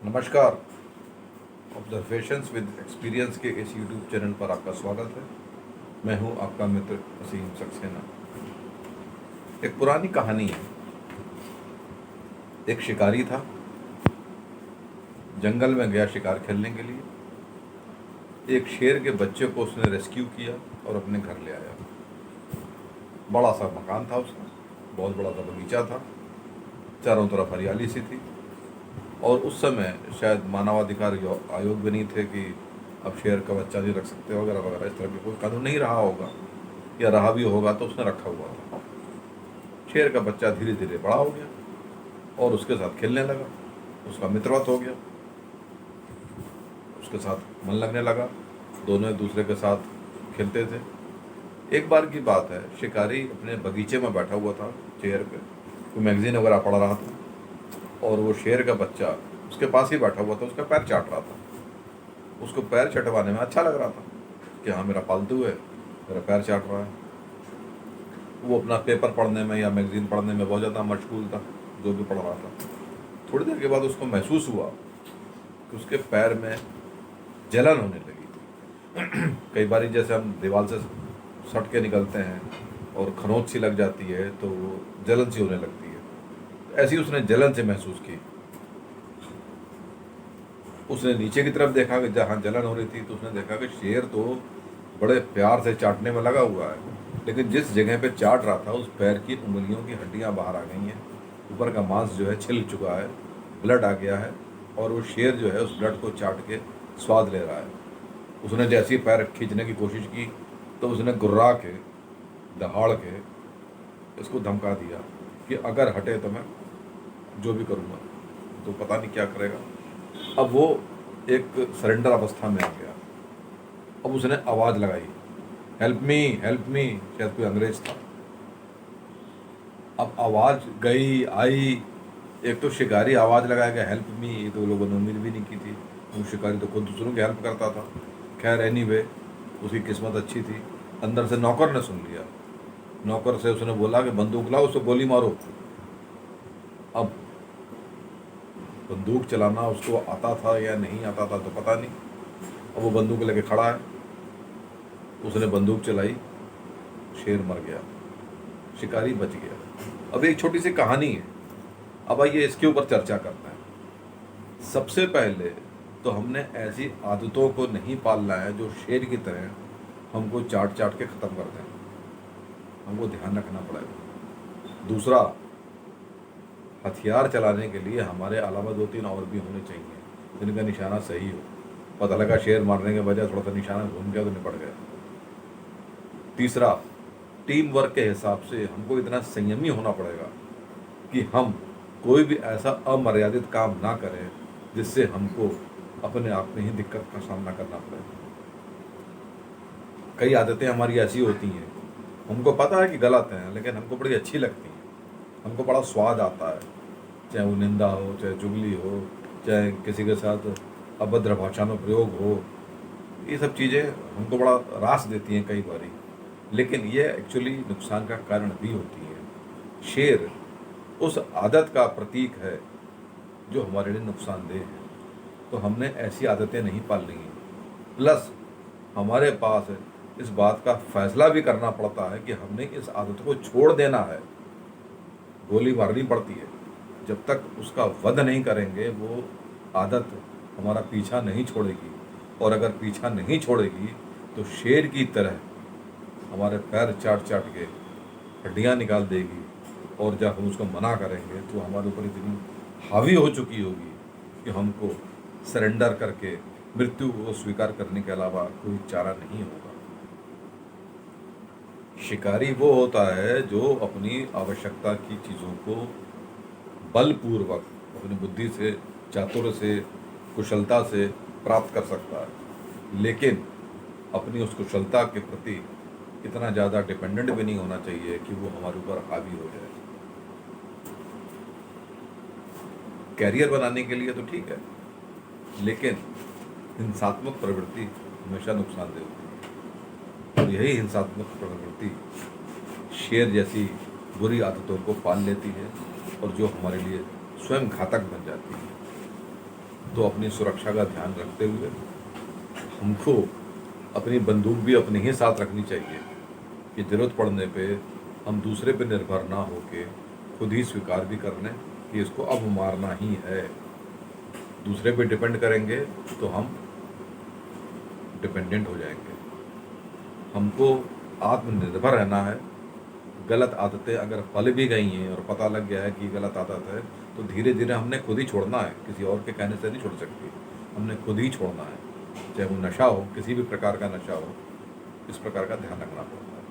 नमस्कार। Observations with experience के इस यूट्यूब चैनल पर आपका स्वागत है। मैं हूं आपका मित्र असीम सक्सेना। एक पुरानी कहानी है। एक शिकारी था, जंगल में गया शिकार खेलने के लिए। एक शेर के बच्चे को उसने रेस्क्यू किया और अपने घर ले आया। बड़ा सा मकान था उसका, बहुत बड़ा सा बगीचा था, चारों तरफ हरियाली सी थी। और उस समय शायद मानवाधिकार आयोग भी नहीं थे कि अब शेर का बच्चा नहीं रख सकते वगैरह वगैरह, इस तरह की कोई कानून नहीं रहा होगा, या रहा भी होगा तो उसने रखा हुआ था। शेर का बच्चा धीरे धीरे बड़ा हो गया और उसके साथ खेलने लगा, उसका मित्रवत हो गया, उसके साथ मन लगने लगा, दोनों एक दूसरे के साथ खेलते थे। एक बार की बात है, शिकारी अपने बगीचे में बैठा हुआ था चेयर पे, कोई मैगजीन वगैरह पढ़ रहा था, और वो शेर का बच्चा उसके पास ही बैठा हुआ था, उसका पैर चाट रहा था। उसको पैर चटवाने में अच्छा लग रहा था कि हाँ मेरा पालतू है, मेरा पैर चाट रहा है। वो अपना पेपर पढ़ने में या मैगजीन पढ़ने में बहुत ज़्यादा मशगूल था, जो भी पढ़ रहा था। थोड़ी देर के बाद उसको महसूस हुआ कि उसके पैर में जलन होने लगी। कई बार जैसे हम दीवार से सट के निकलते हैं और खरोंच सी लग जाती है तो वो जलन सी होने लगती है। ऐसी उसने जलन से महसूस की। उसने नीचे की तरफ देखा कि जहाँ जलन हो रही थी, तो उसने देखा कि शेर तो बड़े प्यार से चाटने में लगा हुआ है, लेकिन जिस जगह पे चाट रहा था उस पैर की उंगलियों की हड्डियां बाहर आ गई हैं, ऊपर का मांस जो है छिल चुका है, ब्लड आ गया है, और वो शेर जो है उस ब्लड को चाट के स्वाद ले रहा है। उसने जैसे ही पैर खींचने की कोशिश की तो उसने गुर्रा के, दहाड़ के इसको धमका दिया कि अगर हटे तो मैं जो भी करूँगा। तो पता नहीं क्या करेगा। अब वो एक सरेंडर अवस्था में आ गया। अब उसने आवाज़ लगाई, हेल्प मी हेल्प मी। शायद कोई अंग्रेज था। अब आवाज़ गई आई। एक तो शिकारी आवाज़ लगाएगा हेल्प मी, ये तो लोगों ने उम्मीद भी नहीं की थी। वो शिकारी तो खुद दूसरों की हेल्प करता था। खैर एनीवे, उसकी किस्मत अच्छी थी। अंदर से नौकर ने सुन लिया। नौकर से उसने बोला कि बंदूक लाओ, उसको गोली मारो। अब बंदूक चलाना उसको आता था या नहीं आता था तो पता नहीं। अब वो बंदूक लेके खड़ा है, उसने बंदूक चलाई, शेर मर गया, शिकारी बच गया। अब एक छोटी सी कहानी है, अब आइए इसके ऊपर चर्चा करते हैं। सबसे पहले तो हमने ऐसी आदतों को नहीं पालना है जो शेर की तरह हमको चाट चाट के ख़त्म कर दें। हमको ध्यान रखना पड़ेगा। दूसरा, हथियार चलाने के लिए हमारे अलावा 2-3 और भी होने चाहिए जिनका निशाना सही हो। पता लगा शेर मारने के बजाय थोड़ा सा निशाना घूम गया तो निपट गया। तीसरा, टीम वर्क के हिसाब से हमको इतना संयमी होना पड़ेगा कि हम कोई भी ऐसा अमर्यादित काम ना करें जिससे हमको अपने आप में ही दिक्कत का सामना करना पड़े। कई आदतें हमारी ऐसी होती हैं, हमको पता है कि गलत हैं, लेकिन हमको बड़ी अच्छी लगती हैं, हमको बड़ा स्वाद आता है। चाहे वो निंदा हो, चाहे चुगली हो, चाहे किसी के साथ अभद्र भाषा में प्रयोग हो, ये सब चीज़ें हमको बड़ा रास देती हैं कई बारी, लेकिन ये एक्चुअली नुकसान का कारण भी होती है। शेर उस आदत का प्रतीक है जो हमारे लिए नुकसानदेह है, तो हमने ऐसी आदतें नहीं पालनी हैं। प्लस हमारे पास इस बात का फैसला भी करना पड़ता है कि हमने इस आदत को छोड़ देना है। गोली मारनी पड़ती है, जब तक उसका वध नहीं करेंगे वो आदत हमारा पीछा नहीं छोड़ेगी, और अगर पीछा नहीं छोड़ेगी तो शेर की तरह हमारे पैर चाट चाट के हड्डियाँ निकाल देगी, और जब हम उसको मना करेंगे तो हमारे ऊपर इतनी हावी हो चुकी होगी कि हमको सरेंडर करके मृत्यु को स्वीकार करने के अलावा कोई चारा नहीं होगा। शिकारी वो होता है जो अपनी आवश्यकता की चीज़ों को बलपूर्वक अपनी बुद्धि से, चातुर्य से, कुशलता से प्राप्त कर सकता है, लेकिन अपनी उस कुशलता के प्रति इतना ज़्यादा डिपेंडेंट भी नहीं होना चाहिए कि वो हमारे ऊपर हावी हो जाए। कैरियर बनाने के लिए तो ठीक है, लेकिन हिंसात्मक प्रवृत्ति हमेशा नुकसानदेह होती है, और यही हिंसात्मक प्रवृत्ति शेर जैसी बुरी आदतों को पाल लेती है और जो हमारे लिए स्वयं घातक बन जाती है। तो अपनी सुरक्षा का ध्यान रखते हुए हमको अपनी बंदूक भी अपने ही साथ रखनी चाहिए कि ज़रूरत पड़ने पे हम दूसरे पे निर्भर ना होके खुद ही स्वीकार भी कर लें कि इसको अब मारना ही है। दूसरे पे डिपेंड करेंगे तो हम डिपेंडेंट हो जाएंगे। हमको आत्मनिर्भर रहना है। गलत आदतें अगर पल भी गई हैं और पता लग गया है कि गलत आदत है, तो धीरे धीरे हमने खुद ही छोड़ना है, किसी और के कहने से नहीं छोड़ सकती। हमने खुद ही छोड़ना है, चाहे वो नशा हो, किसी भी प्रकार का नशा हो, इस प्रकार का ध्यान रखना पड़ता है।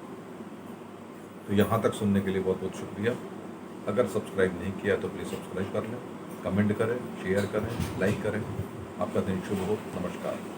तो यहाँ तक सुनने के लिए बहुत बहुत शुक्रिया। अगर सब्सक्राइब नहीं किया तो प्लीज़ सब्सक्राइब कर लें, कमेंट करें, शेयर करें, लाइक करें। आपका दिन शुभ हो। नमस्कार।